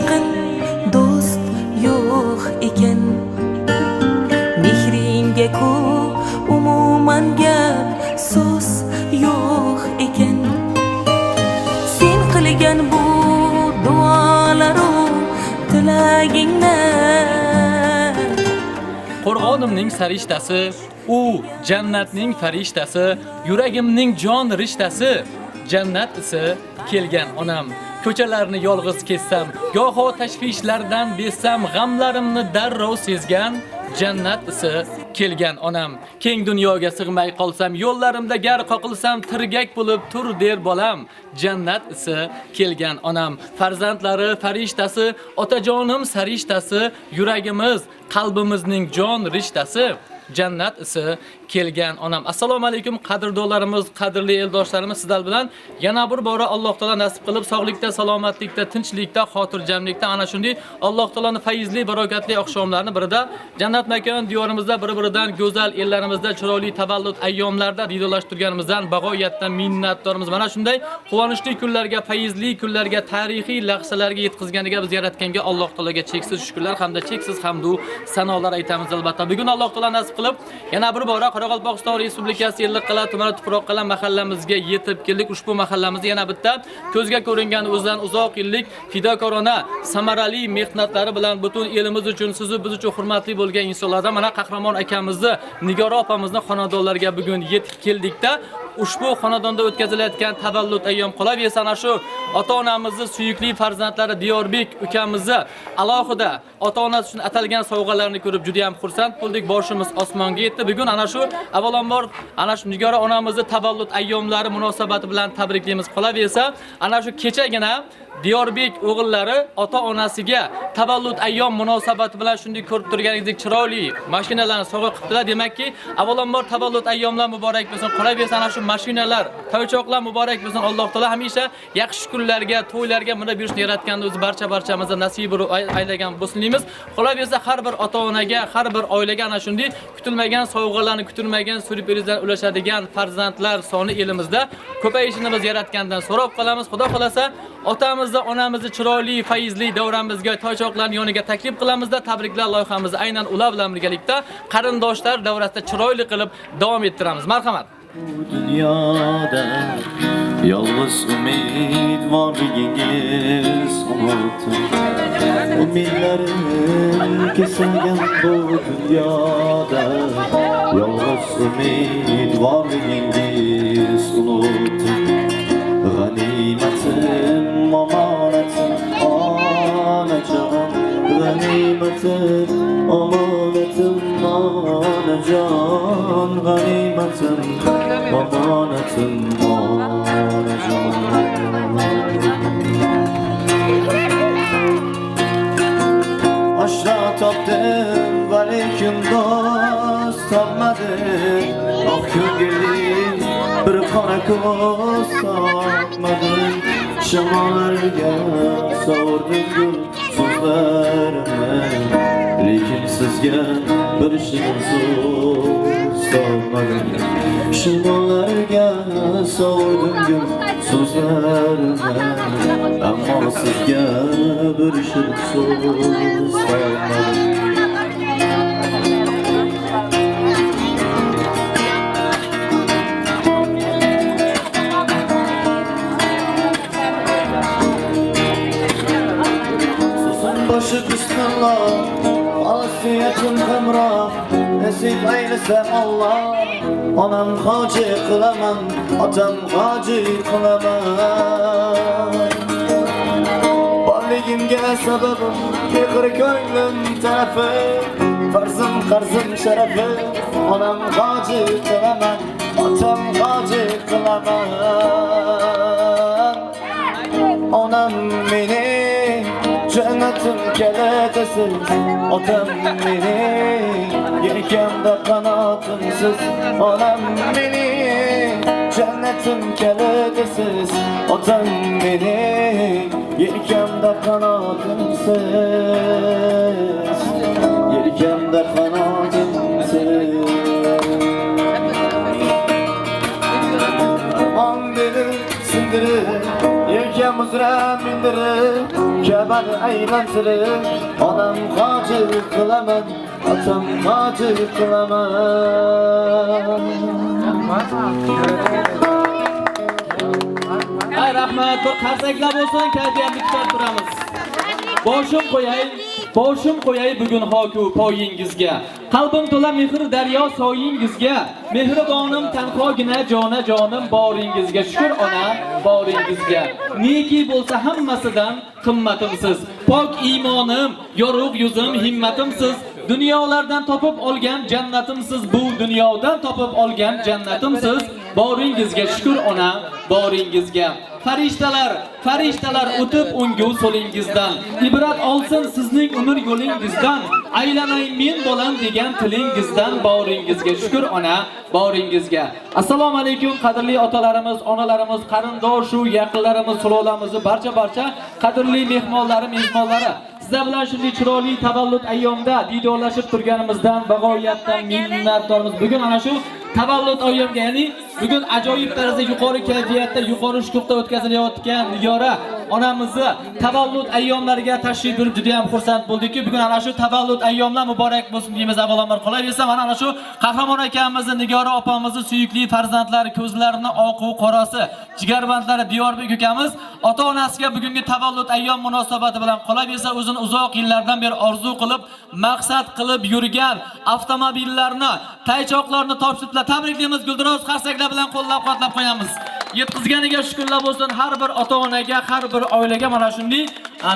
yaqin do'st yo'q ekan. Mehringga ku umuman gap so'z yo'q ekan. Sen qilgan bu duolaru tilagingni Qo'rg'onimning sarishtasi, u jannatning farishtasi, yuragimning jon rishtasi, jannat isi kelgan onam. Ko'chalarni yolg'iz kessam, goho tashvishlardan bezsam, g'amlarimni darrov sezgan, jannat isi kelgan onam. Keng dunyoga sig'may qolsam, yo'llarimda gar qoqilsam, tirgak bo'lib tur der bolam, jannat isi kelgan onam. Farzandlari farishtasi, otajonim sarishtasi, yuragimiz, qalbimizning jon rishtasi, jannat isi kelgan onam. Assalomu alaykum qadrdonlarimiz, qadrli eldoshlarimiz, sizlar bilan yana bir bora Alloh taolo nasib qilib sog'likda, salomatlikda, tinchlikda, xotirjamlikda ana shunday Alloh taoloning fayzli, barokatli oqshomlarini birida jannat makon diyorimizda bir-biridan go'zal ellarimizda chiroyli tavallud ayyomlarda diydorlashtirganimizdan bag'oyatdan minnatdormiz. Mana shunday quvonchli kunlarga, fayzli kunlarga, tarixiy lahzalarga yetkazganiga biz yaratganga Alloh taologa cheksiz shukrlar hamda cheksiz hamdu sanolar aytamiz albatta. Bugun Alloh taolo nasib qilib yana bir bora Qoraqalpog'iston Respublikasi Ellikqal'a tumani Tuproqqal'a mahallamizga yetib keldik. Ushbu mahallamizni yana bitta ko'zga ko'ringan o'zidan uzoq yillik fidokorona, samarali mehnatlari bilan butun elimiz uchun, sizni biz uchun hurmatli bo'lgan insonlardan mana Qahramon akamizni, Nigora opamizni xonadonlarga bugun yetib keldikda ushbu xonadonda o'tkazilayotgan tavallud ayyom qolaversa ana shu ota-onamizni suyukli farzandlari Diyorbek ukamizni alohida ota-onasi uchun atalgan sovg'alarni ko'rib juda ham xursand bo'ldik. Boshimiz osmonga yetdi. Bugun ana shu avvalambor ana shu Nigora onamizni tavallud ayyomlari munosabati bilan tabriklaymiz. Qolaversa ana shu kechagina Diyorbek o'g'illari ota-onasiga tavallud ayyom munosabati bilan shunday ko'rib turganingizdek chiroyli mashinalarni sovg'a qildilar. Demakki, avvalambor tavallud ayyomlar muborak bo'lsin. Qolaversa ana shu mashinalar, to'ychoqlar muborak bo'lsin. Alloh taolo hamisha yaxshi kunlarga, to'ylarga minib yurishni yaratganda o'zi barchamizga nasib aylagan bo'lsin deymiz. Qolaversa har bir ota-onaga, har bir oilaga ana shunday kutilmagan sovg'alarni, kutilmagan syurprizlar ulashadigan farzandlar soni elimizda ko'payishini biz yaratgandan so'rab qolamiz. Xudo xolasa otamizni, onamizni chiroyli, fayzli davramizga, toychoqlarning yoniga taklif qilamizda, tabriklar loyihamizni aynan ular bilan birgalikda qarindoshlar davrasida chiroyli qilib davom ettiramiz. Marhamat. Dünyada yalnız umidvarligingiz unutun. Umidlerim kesilgen bu dünyada yalnız umidvarligingiz unutun. Ganimetim, amanetim, anacan. Ganimetim, amanetim, anacan. Ganimetim, amanetim, anacan. Aşra tapdım, velikim dost tapmadım. Ah gün geldim, bir qora ko'z topmadim. Shamolarga sovurdim gul so'zlarimni, lekin sizga bir shirin so'z topmadim. Shamolarga sovurdim gul so'zlarimni, ammo sizga bir shirin so'z topmadim. Başı bismillah, asiyetim hemrah, nasip eylese Allah. Anam hacı kılamam, atam hacı kılamam. Barligimge sebebim, yıkır koynum tarafı, farzım karzım şerefi. Anam hacı kılamam, atam hacı kılamam. Anam beni cennetim keletesiz, otam beni yelkemde kanatımsız. Anam beni cennetim keletesiz, otam beni yelkemde kanatımsız. Yelkemde kanatımsız. Aman beni sindirir, yelkem üzere bindirir. Ka'bani aylantirib onam hoji qilaman, otam hoji qilaman. Ay rahmat, bir qarsaklab bo'lsin, kayfiyatni kuchaytirib turamiz. Boshim qo'yay bugun hoku poyingizga. Qalbim to'la mehr daryo soyingizga. Mehribonim tanhogina jonim boringizga. Shukr ona boringizga. Neki bo'lsa hammasidan qimmatimsiz. Pok iymonim, yorug' yuzim himmatimsiz. Dunyolardan topib olgan jannatimsiz, bu dunyodan topib olgan jannatimsiz. Boringizga shukr ona boringizga. Farishtalar o'tib ungu so'lingizdan, ibrat olsin sizning umr yo'lingizdan, aylanay men bo'lam degan tilingizdan, boringizga shukr ona boringizga. Assalomu alaykum qadrli otalarimiz, onalarimiz, qarindoshu yaqinlarimiz, sulolamizni barcha qadrli mehmonlari. Sizlar bilan shunday chiroyli tavallud ayyomida didorlashib turganimizdan bag'oyatdan minnatdormiz. Bugun ana shu tavallud ayyomga, ya'ni bugun ajoyib tarzda yuqori kayfiyatda, yuqori shukuhda o'tkazilayotgan Nigora onamizni tavallud ayyomlariga tashrif buyurib juda ham xursand bo'ldikki, bugun ana shu tavallud ayyomlar muborak bo'lsin deymiz. Avvalambor qolaversa, mana ana shu Qahramon akamizni, Nigora opamizni suyukli farzandlari, ko'zlarini oqu qorasi, jigarbandlari Diyorbek ukamiz ota-onasiga bugungi tavallud ayyom munosabati bilan qolaversa, o'zini uzoq yillardan beri orzu qilib, maqsad qilib yurgan avtomobillarni, taychoqlarni topshirdilar. Tabriklaymiz, guldiroz qarsaklar bilan qo'llab-quvvatlab qo'yamiz. Yetkizganiga shukrlar bo'lsin har bir ota-onaga, har bir oilaga mana shunday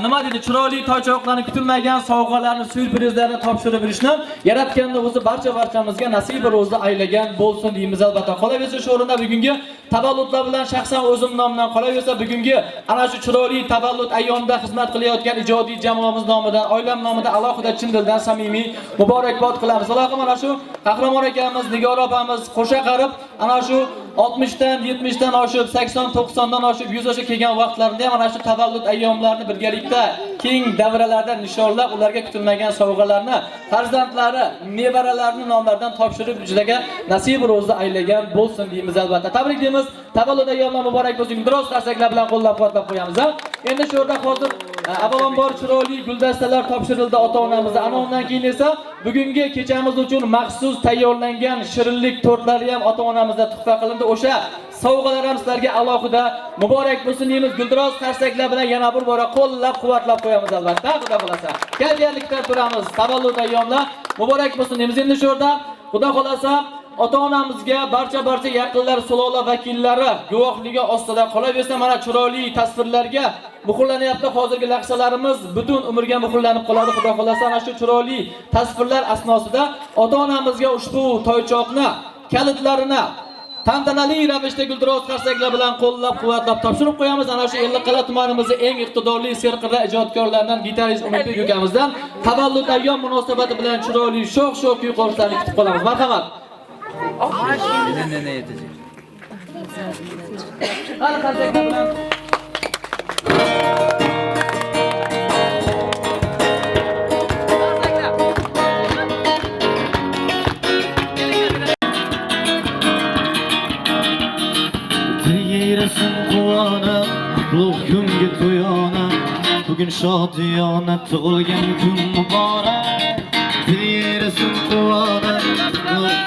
nima deydi, chiroyli toychoqlarni, kutilmagan sovg'alarni, syurprizlarni topshirib berishni yaratganda o'zi barchamizga nasib ro'zi aylagan bo'lsin deymiz albatta. Qolaversa shu o'rinda bugungi tavalludlar bilan shaxsan o'zim nomidan qolaversa, bugungi ana shu chiroyli tavallud ayyomida xizmat qilayotgan ijodiy jamoamiz nomidan, oilam nomidan alohida chin dildan samimiy muborakbod qilamiz. Alloh mana shu Qahramon akamiz, Nigora opamiz qo'sha qarib ana shu 60 dan 70 dan oshib, 80 90 dan oshib, 100 osha kelgan vaqtlarida ham ana shu tavallud ayyomlarini birgalikda keng davralarda nishonlab, ularga kutilmagan sovg'alarni farzandlari, nevaralarining nomlaridan topshirib judaga nasib ro'zi aylagan bo'lsin deymiz albatta. Tabriklaymiz. Tavallud ayyomlar muborak bo'lsin. Biroz qarsaklar bilan qo'llab-quvvatlab qo'yamiz. Endi shu yerda hozir avvalambor chiroyli guldastalar topshirildi ota-onamizga. Ana undan keyin esa bugungi kechamiz uchun maxsus tayyorlangan shirinlik tortlari ham ota-onamizga tuhfa qilindi. O'sha sovg'alar ham sizlarga alohida muborak bo'lsin deymiz. Guldiroz qarsaklar bilan yana bir bora qo'llab-quvvatlab qo'yamiz albatta. Xudo xolasa. Kayfiyatlikda turamiz. Tavallud ayyomlar muborak bo'lsin deymiz. Endi shu yerda Xudo xolasa ota-onamizga barcha yaqinlar, sulola vakillari guvohligi ostida qolaversa, mana chiroyli tasvirlarga muhrlanyapti. Hozirgi lahzalarimiz butun umrga muhrlanib qoladi. Xudo xolasa ana shu chiroyli tasvirlar asnosida ota-onamizga ushbu toychoqni kalitlarini tantanali ravishda guldiroz qarsaklar bilan qo'llab-quvvatlab topshirib qo'yamiz. Ana shu Ellikqal'a tumanimizning eng iqtidorli serqirra ijodkorlaridan gitarist Umidbek ukamizdan tavallud ayyom munosabati bilan chiroyli sho'x kuy qo'shiqlarni kutib qolamiz. Marhamat. Ne yetecek? Hadi qarsaklar bilan bugün şadiyona tug'ilgan kun muborak. Diyeresin quvona,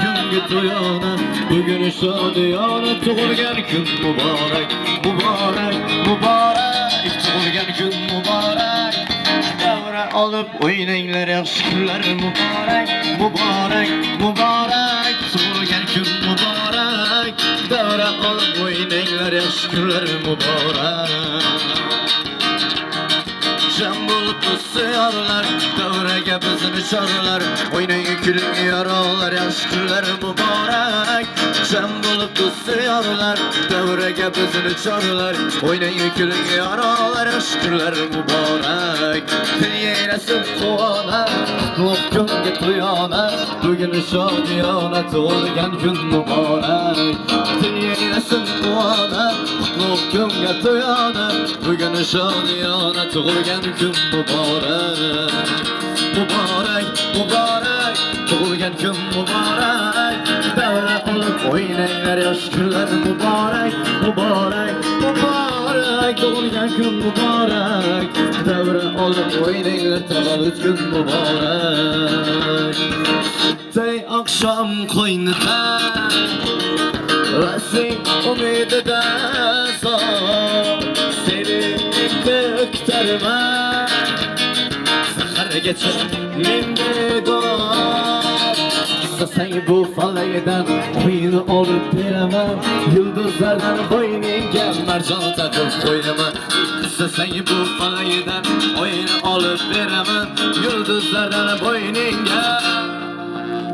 kunga to'yona, bugün şadiyona tug'ilgan kun muborak. Muborak, tug'ilgan kun muborak. Davra olib o'ynanglar yaxshi kunlar muborak. Muborak, tug'ilgan kun muborak. Davra olib o'ynanglar yaxshi kunlar muborak. Şam bulup ısıyorlar, davraga bizini çorlar, oynayın külün yaralar, yaxshi kunlar muborak. Şam bulup ısıyorlar, davraga bizini çorlar, oynayın külün yaralar, yaxshi kunlar muborak. Til yeresin quvona, qutlug' kunga to'yona, bugün shodiyona tug'ilgan kun muborak. Til yeresin quvona, qutlug' kunga to'yona, bugün shodiyona tug'ilgan kun muborak. Muborak, tug'ilgan kun muborak. Davra olib o'ynanglar yaxshi kunlar muborak. Tug'ilgan kun muborak. Davra olib o'ynanglar tavallud kun muborak. Tay akşam qo'ynida Rasing umidida son seni kutaraman. Sahargacha mende do'st sen bu falaydan o'yini olib beraman. Yulduzlardan bo'yningga marjon taqib qo'yaman. Sen bu falaydan o'yini olib beraman. Yulduzlardan bo'yningga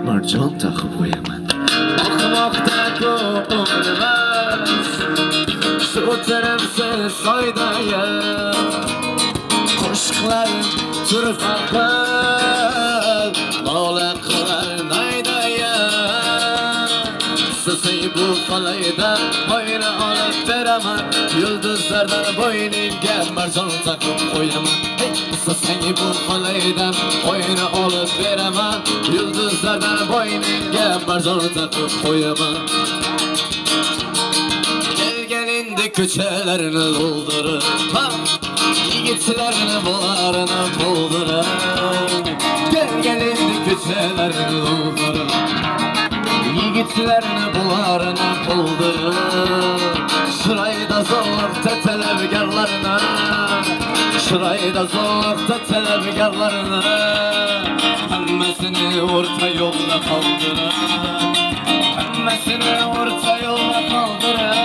marjon taqib qo'yaman. Oqmoqda ko'p umrimiz shu tarafsiz soydayam qo'shiqlarim turfaqil lola qilar naydayam. Sen bu falaydan bo'yni olib beraman. Yulduzlardan bo'yningga marjon taqib qo'yaman. Sen bu falaydan bo'yni olib beraman. Yulduzlardan bo'yningga marjon taqib qo'yaman. Gelgelinde köçelerini doldurun, yigitlerini bularını buldurun. Gelgelinde köçelerini doldurun, yigitlerini bularını buldurun. Şurayda zorlukta televgarlarına, şurayda zorlukta televgarlarına, hemmesini orta yolda kaldırın, hemmesini orta yolda kaldırın.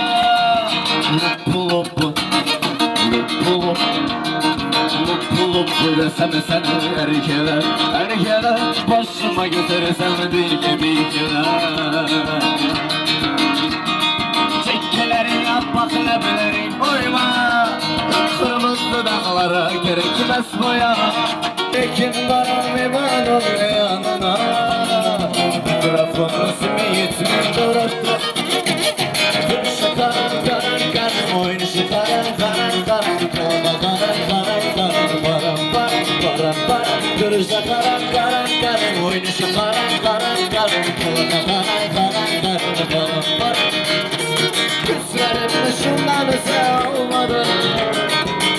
Lup desem sen erkeler, erkeler başıma götürsen bir keler. Çekkeleri yap bak leblerin oyma, kırmızı dağlara gerekmez boya. Ekin varım imanım yanına, tarafın simiyetini durup şakaran karan karan oyunu şakaran karan karan karan karan karan karan param param param görüşte karan karan karan oyunu şakaran karan karan karan karan karan karan param gözlerimde şundan öse olmadı.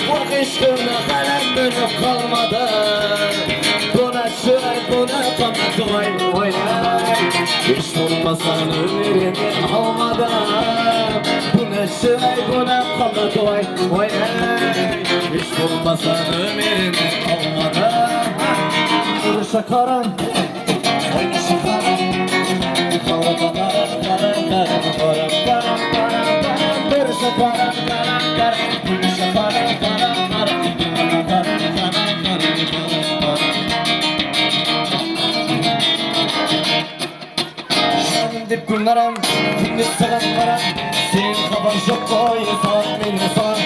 Bu aşkımda kalem dönüp kalmadı. Buna şuray buna bana koy oynay. Hiç olmasan ömrümü almadan. Buna şuray buna bana koy oynay. Hiç olmasan ömrümü almadan. Duruşa karan, oynayışa karan. Karan karan karan karan karan karan karan karan. Duruşa karan karan karan. Oynayışa karan karan karan. Karan karan karan karan karan. Dip günlerim, gündüz saganlarım. Sen kafan çok koysan, beni san.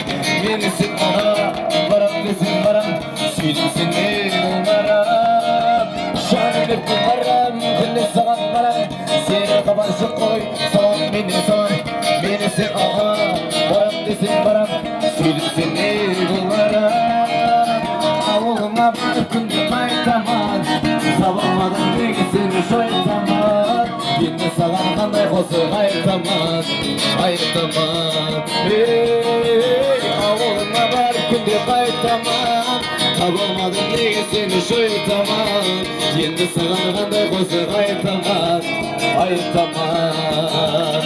Yenisin bana, varım desin varım. Suyusun değil onlarım. Şan dip günlerim, gündüz saganlarım. Sen kafan çok koysan, beni san. Yenisin aha, varım desin varım. Suyusun değil onlarım. Avulma varıp gündüz kaytaman. Savunmadım bilgisini şoytaman. Yine salan kanday kosu ayırtamaz, ayırtamaz. Avuluna var kundi kaytamaz. Tabulmadın neyisini şuytamaz. Yine salan kanday kosu ayırtamaz, ayırtamaz.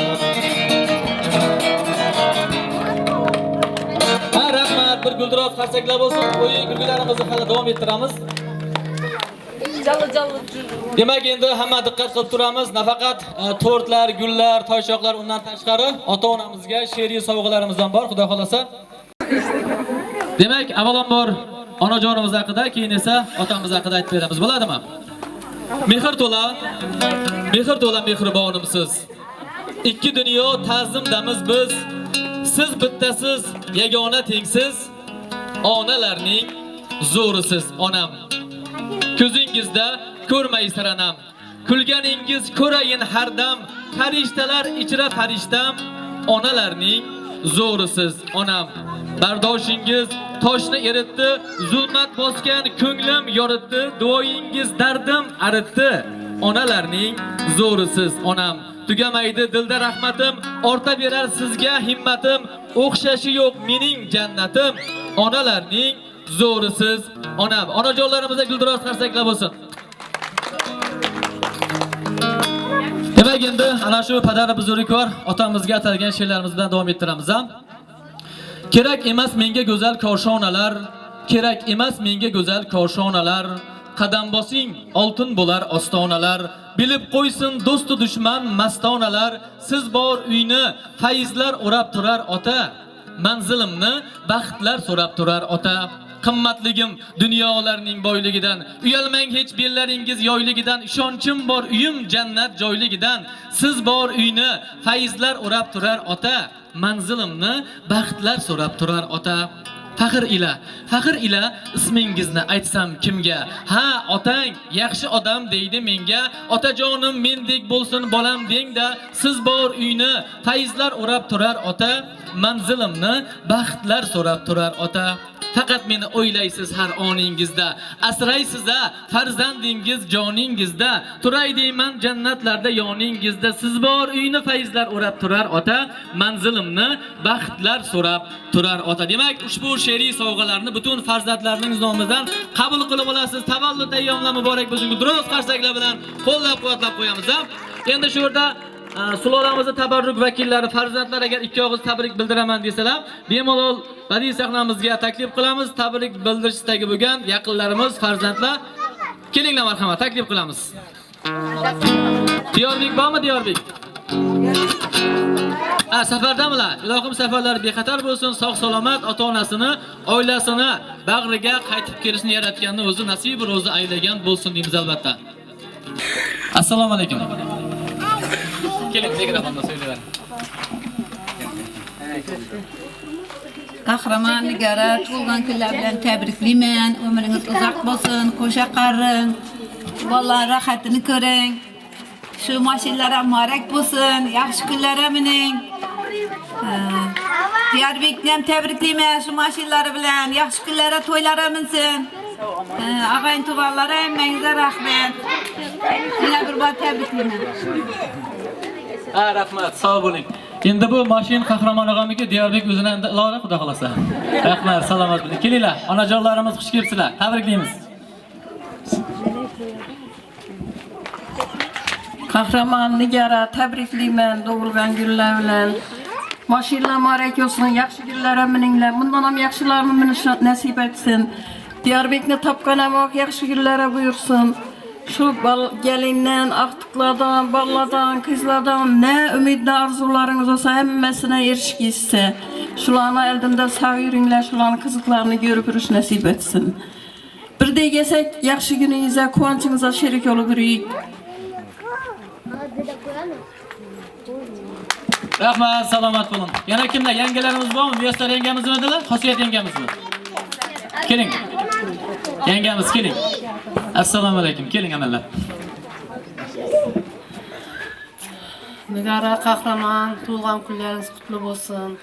Rahmat, bir guldiroz qarsaklab olsun. O'yin kulgularimizni hali davom ettiramiz. Demak, endi hamma diqqat qilib turamiz. Nafaqat tortlar, gullar, toychoqlar undan tashqari ota-onamizga she'riy sovg'alarimizdan bor, xudo xolasa. Demak, avvalambor onajonimiz haqida, keyin esa otamiz haqida aytib beramiz. Bo'ladimi? Mehr to'la mehribonimsiz. Ikki dunyo ta'zimdamiz biz. Siz bittasiz, yagona tengsiz. Onalarning zo'risiz onam. Ko'zingizda ko'rmay siranam. Kulganingiz ko'rayin har dam. Farishtalar ichra farishtam. Onalarning zo'risiz onam. Bardoshingiz toshni eritdi, zulmat bosgan ko'nglim yoritdi. Duoyingiz dardim aritdi. Onalarning zo'risiz onam. Tugamaydi dilda rahmatim, orta berar sizga himmatim. O'xshashi yo'q mening jannatim. Onalarning zo'ri siz onam. Onajonlarimizga guldiroz qarsaklar bo'lsin. Demak endi ana shu padari buzrukvor otamizga atalgan she'rlarimiz bilan davom ettiramiz ham. Kerak emas menga go'zal koshonalar, kerak emas menga go'zal koshonalar. Qadam bosing oltin bo'lar ostonalar. Bilib qo'ysin do'stu dushman mastonalar. Siz bor uyni fayzlar o'rab turar ota. Manzilimni baxtlar so'rab turar ota. Qimmatligim dunyolarning boyligidan, uyalmang hech bellaringiz yoyligidan, ishonchim bor uyim jannat joyligidan. Siz bor uyni fayzlar o'rab turar ota. Manzilimni baxtlar so'rab turar ota. Faxr ila ismingizni aytsam kimga? Ha, otang yaxshi odam deydi menga. Otajonim mendek bo'lsin bolam dengda. Siz bor uyni fayzlar o'rab turar ota. Manzilimni baxtlar so'rab turar ota. Faqat meni o'ylaysiz har oningizda, asraysiz farzandingiz joningizda. Turay deyman jannatlarda yoningizda. Siz bor uyni fayzlar o'rab turar ota. Manzilimni baxtlar so'rab turar ota. Demak, ushbu she'riy sovg'alarni butun farzandlaringiz nomidan qabul qilib olasiz. Tavallud ayyomlar muborak bo'lsin. Durust qarsaklar bilan qo'llab-quvvatlab qo'yamiz. Endi shu yerda sulolamizning tabarruk vakillari farzandlar agar ikki og'iz tabrik bildiraman desalar, bemalol badiiy sahnamizga taklif qilamiz. Tabrik bildirish istagi bo'lgan yaqinlarimiz, farzandlar kelinglar marhamat, taklif qilamiz. Diyorbek bormi, Diyorbek? Safardamilar? Ilohim safarlari bexatar bo'lsin, sog' salomat, ota-onasini, oilasini bag'riga qaytib kelishni yaratganni o'zi nasib ro'zi aylagan bo'lsin deymiz albatta. Assalomu alaykum. Keling, mikrofonda so'ylayver. Qahramon Nigara tug'ilgan kunlar bilan tabriklayman. Umringiz uzoq bo'lsin, qo'sha qaring. Bolalar rohatini ko'ring. Shu mashinalar ham muborak bo'lsin, yaxshi kunlarga mining. Diyarbekni ham tabriklayman shu mashinalari bilan. Yaxshi kunlarga to'ylari minsin. Og'ayn tug'anlar hammangizga rahmat. Yana bir bor tabriklayman. Rahmat, sog' bo'ling. Endi bu mashin qahramon og'amiki, Diyorbek o'zini endi ilora xudo xolasa. Rahmat, salomat bo'ling. Kelinglar, onajonlarimiz xush kelibsizlar. Tabriklaymiz. Qahramon Nigara tabriklayman tug'ilgan kunlar bilan. Mashinalar muborak bo'lsin, yaxshi kunlar mininglar. Bundan ham yaxshilarni minish nasib etsin. Diyorbekni topgan ham yaxshi kunlar buyursin. Şu gelinlen, aktıklardan, ballardan, kızlardan ne ümidli arzularınız olsa hemmesine erişkiyse. Şularını eldinde sağ yürünler, şularını kızıklarını görüp yürüş nasip etsin. Bir de gesek, yaxşı gününüze, kuvancınıza şerik olup yürüyük. Rahmat, salomat bo'lin. Yana kimlar? Yangalarimiz bormi? Muyassar yangamizmi dedilar? Xosiyat yangamizmi? Keling. Yangamiz keling. Assalomu alaykum. Keling amallar. Nigara qahramon, tug'ilgan kunlaringiz qutlug' bo'lsin.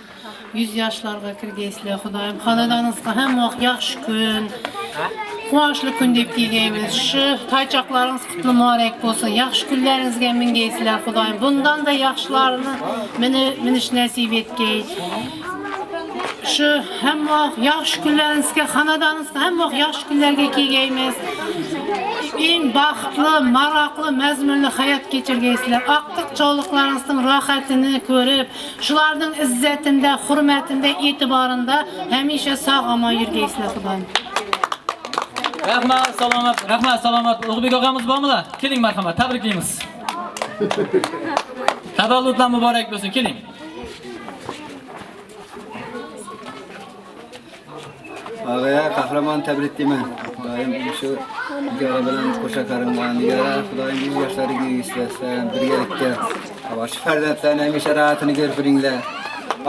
100 yoshlarga kirgaysizlar, Xudoyim xonadoningizga hamma yaxshi kun, quvonchli kun deb kelganmiz. Shu taychoqlaringiz qutlug' muborak bo'lsin. Yaxshi kunlaringizga mingaysizlar, Xudoyim. Bundan da yaxshilarini minish nasib etgay. Şu hamma yaxshi kunlaringizga, xonadoningizga hamma yaxshi kunlarga kelgaymiz. Eng baxtli, maroqli, mazmunli hayot kechirgaysizlar. Aqtiq chog'liqlaringizning rohatini ko'rib, shularning izzatida, hurmatida, e'tiborida hamisha sog' omon yurgaysizlar, Xudoyim. Rahmat, salomat. Ulug'bek og'amiz bormilar? Keling marhamat, tabriklaymiz. Tavalludlar muborak bo'lsin, keling. Ağaya qahramon tabriklayman. Xudoyim shu Nigara bilan qo'sha qaringan Nigara, Xudoyim 100 yoshlarga yetsin, birgalikda. Shu farzandlarning hamisha rohatini ko'rib turinglar.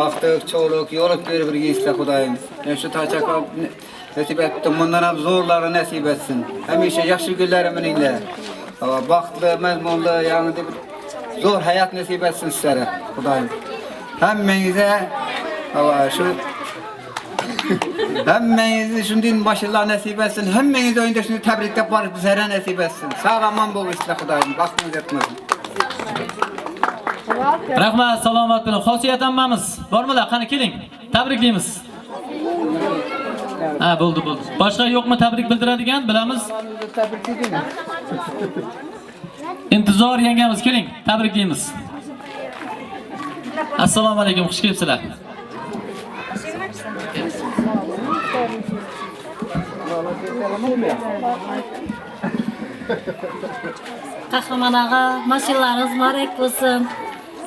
Aqtiq, cho'liq, yo'liq berib birgaysizlar, Xudoyim. Shu tachaqo nasib etdi, bundan ham zo'rlari nasib etsin. Hamisha yaxshi kunlar mininglar. Baxtli, mazmunli, yangi bir zo'r hayot nasib etsin sizlarga, Xudoyim. Hammangizga shu hemmenizi şundan başarılar nasip etsin. Hemmenizi oyunda şunu tebriklep varıp bizlere nasip etsin. Sağ aman bol işler Xudoyim. Baxtınız etmesin. Rahmat, salomat bo'ling. Xosiyat ammamiz bormilar? Qani keling. Tabriklaymiz. Ha, bo'ldi. Boshqa yo'qmi tabrik bildiradigan? Bilamiz. Intizor yangamiz keling, tabriklaymiz. Assalomu alaykum, xush kelibsizlar. Qahramon og'a, mashinalarimiz muborak bo'lsin.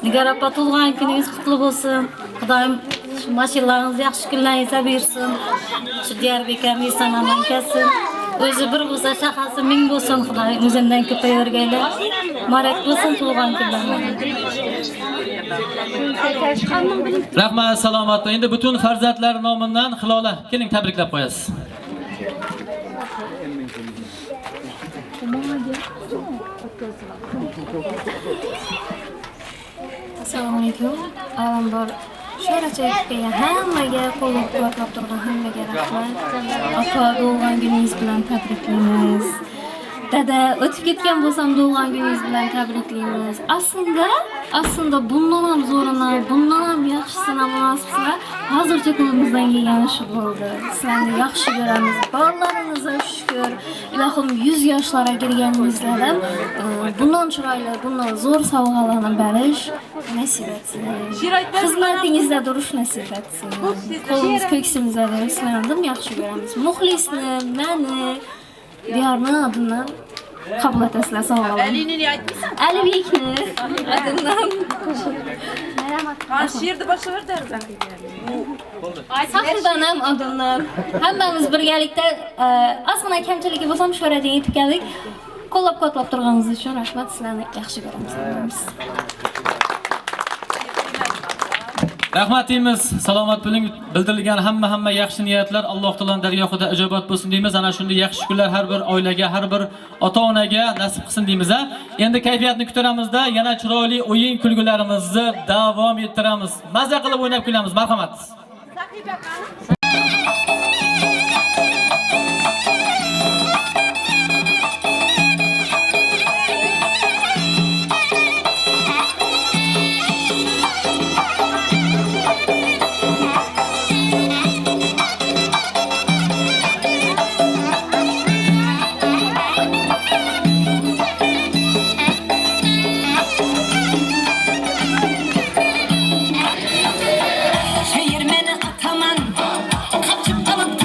Nigar opa tug'ilgan kuningiz qutlug' bo'lsin. Xudoyim shu mashinalarimizni yaxshi kunlaringizga bersin. Shu Diyarbekirni sanamdan kelsin. O'zi bir bo'lsa shahasi ming bo'lsin. Xudoyim o'zidan ko'payavergaylar. Muborak bo'lsin tug'ilgan kunlaringiz. Rahmat, salomat. Endi butun farzandlar nomidan Hilola, keling tabriklab qo'yasiz. Assalomu alaykum. Avvalambor sho'rachayib kelgan hammaga qo'llab-quvvatlab turgan hammaga rahmat. Aka tug'ilgan kuningiz bilan tabriklaymiz. Dada o'tib ketgan bo'lsam tug'ilgan kuningiz bilan tabriklaymiz. Aslında bundan ham zo'rini, bundan ham yaxshisini munosibsizlar. Hozircha qo'limizdan kelgani shu bo'ldi. Sizlarni yaxshi ko'ramiz. Bolaringizga shukr. Ilohim 100 yoshlarga kirganingizda bundan chiroyli, bundan zo'r sovg'alarni berish nasib etsin. Xizmatingizda turish nasib etsin. Qo'lingiz ko'ksimizda deb sizlarni yaxshi ko'ramiz. Muxlisni, meni, diyorni adından kabul etasizlar, sağ olun. Ali'ni aytmışsan. Ali Bekni adından. Şiirde başlar derler. Sahrdan ham adından. Hammamiz birgalikda ozgina kamchiligi bo'lsa ham sho'radan yetib keldik. Qo'llab-quvvatlab turganingiz uchun rahmat. Sizlarni yaxshi ko'ramiz. Rahmat deymiz. Salomat bo'ling. Bildirilgan hamma yaxshi niyatlar Alloh taoloning dargohida ijobat bo'lsin deymiz. Ana shunday yaxshi kunlar har bir oilaga, har bir ota-onaga nasib qilsin deymiz. Endi kayfiyatni ko'taramizda, yana chiroyli o'yin kulgularimizni davom ettiramiz. Maza qilib o'ynab kulamiz. Marhamat. Şehir meni ataman, kaçıp alıp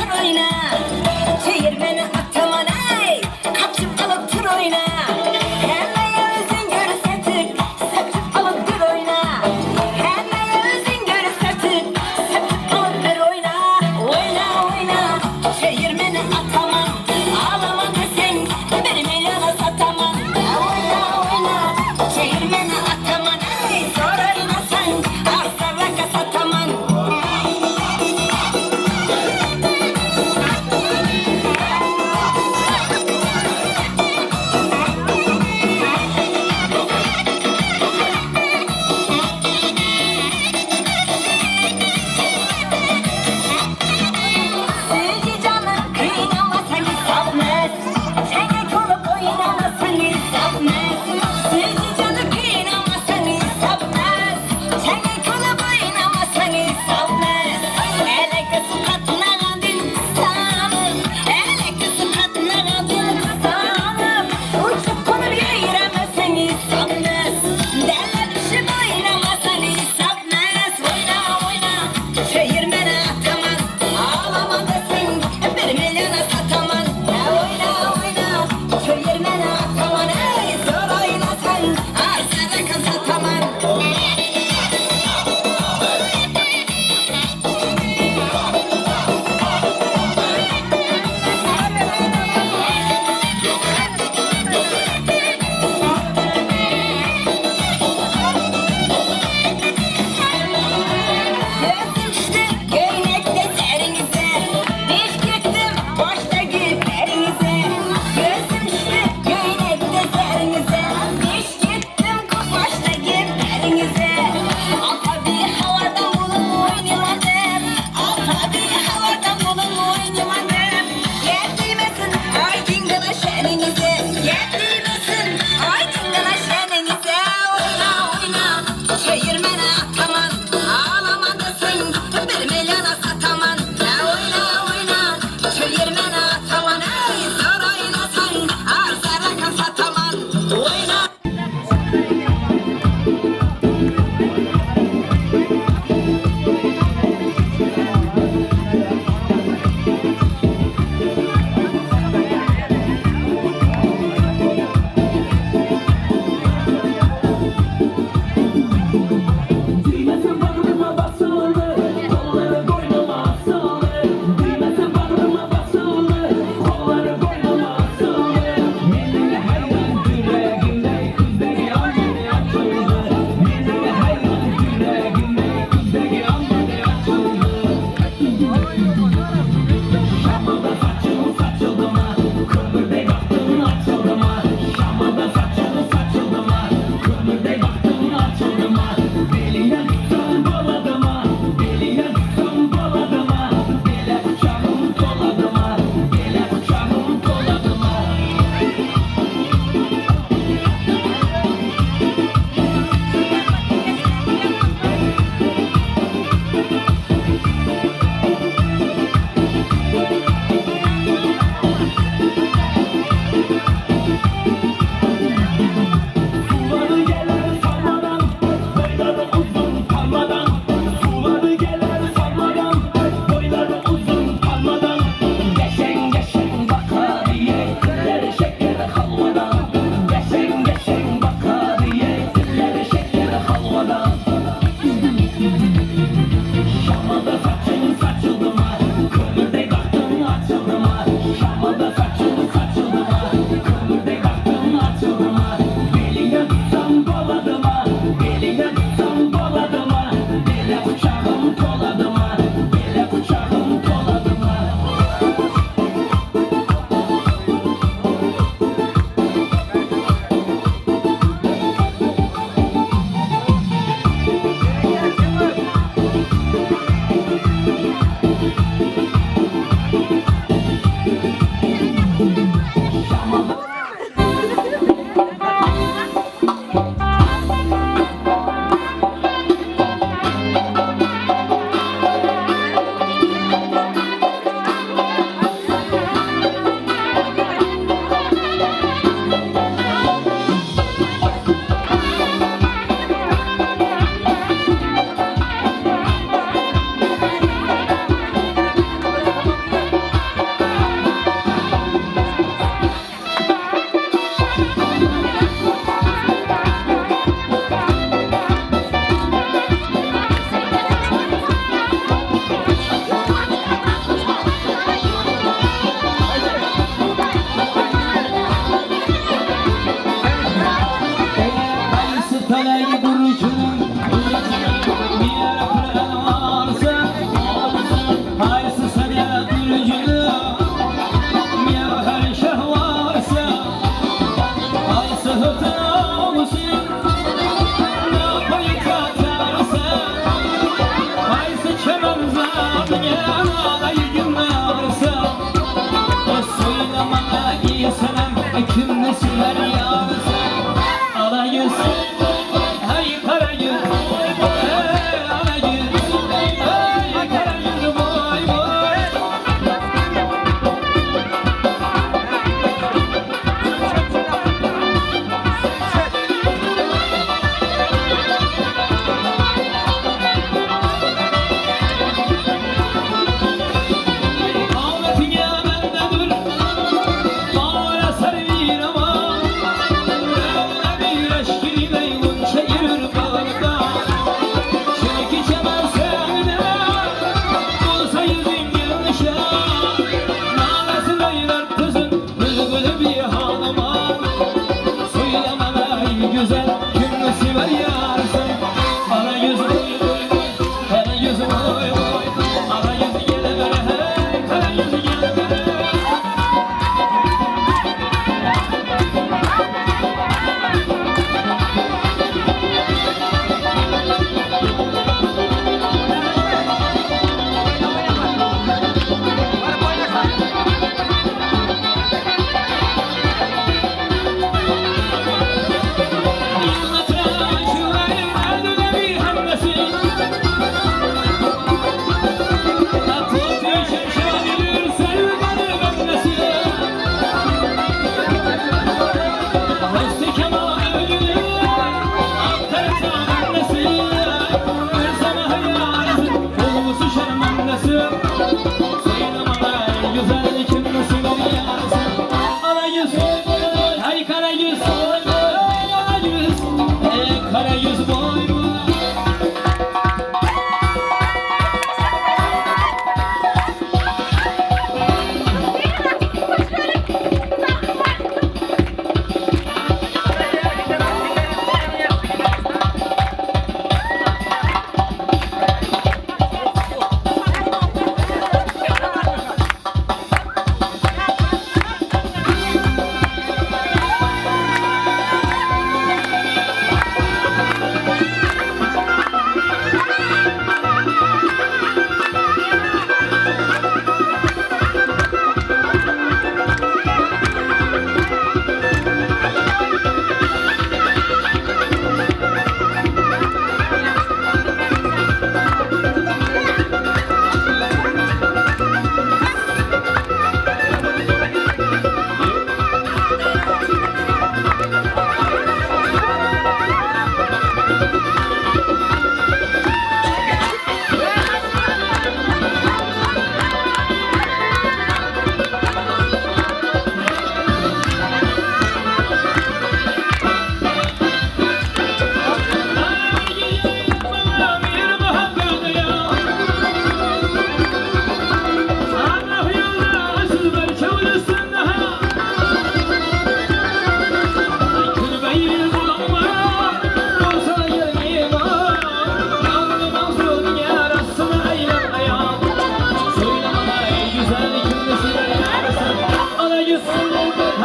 Feleki burcunun bir akran varsa haysı sana burcunu bir her şeh varsa haysı hıtamışsın ne payı katarsa haysı çemenza yana yüzün varsa o söylemana iyi senem kimle sürer yarsa ala yüz hey kara yüz hey ala yüz hey kara yüz boy boy ağlatın ya bende dur bağla sarı ama bir aşkı meymun çayır bağda çeki çemen sevdi olsa yüzün yanlışa nalası beyler kızın bülbülü bir hanıma söylemene güzel kimlisi var yarsın ara yüz boy boy boy kara yüz boy boy ara yüz gele bere hey kara yüz gele bere Kara yüz boy boy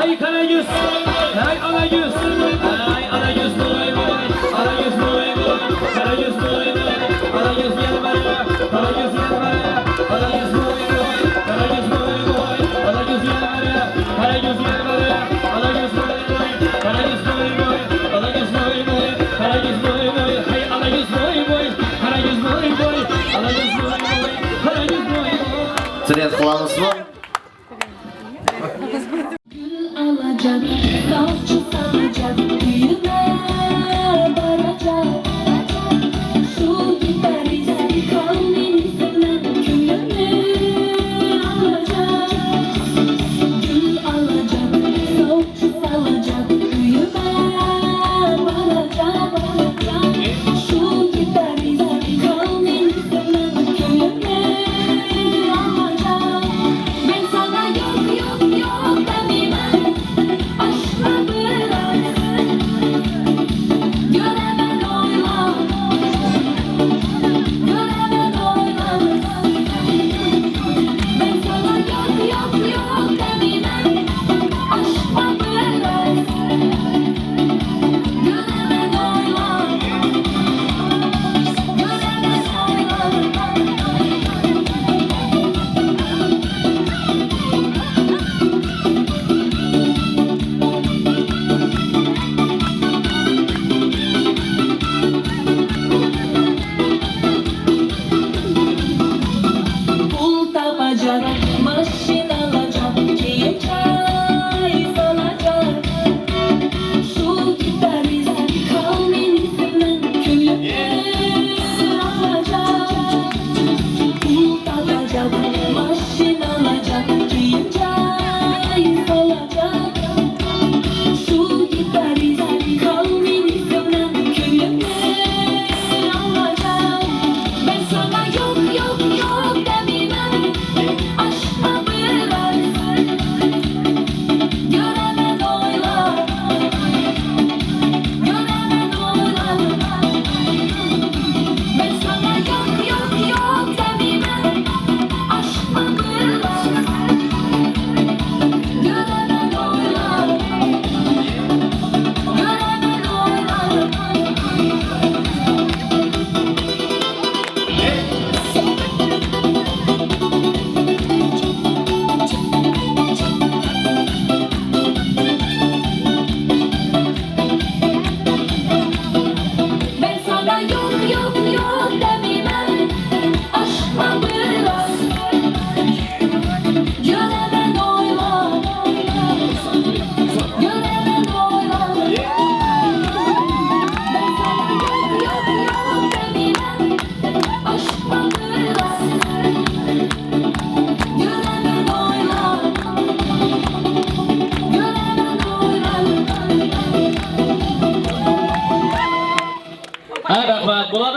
Hey kara yüz, hey ana yüz, hey ana yüz boy boy, ana yüz boy boy, kara yüz boy boy, ana yüz gel bana, kara yüz gel bana, ana yüz boy boy, kara yüz boy boy, ana yüz gel bana, kara yüz gel bana, ana yüz boy boy, kara yüz boy boy, ana yüz boy boy, kara yüz boy boy, hey ana yüz boy boy, kara yüz boy boy, ana yüz boy boy, kara yüz boy boy. Süreyya kılamızmı? Alacak, salça salacak, büyüme.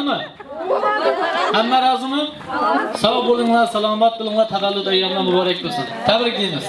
Rozimi? Hamma rozimi? Sog' bo'linglar, salomat bo'linglar, tavallud ayyomingiz muborak bo'lsin. Tabriklaymiz.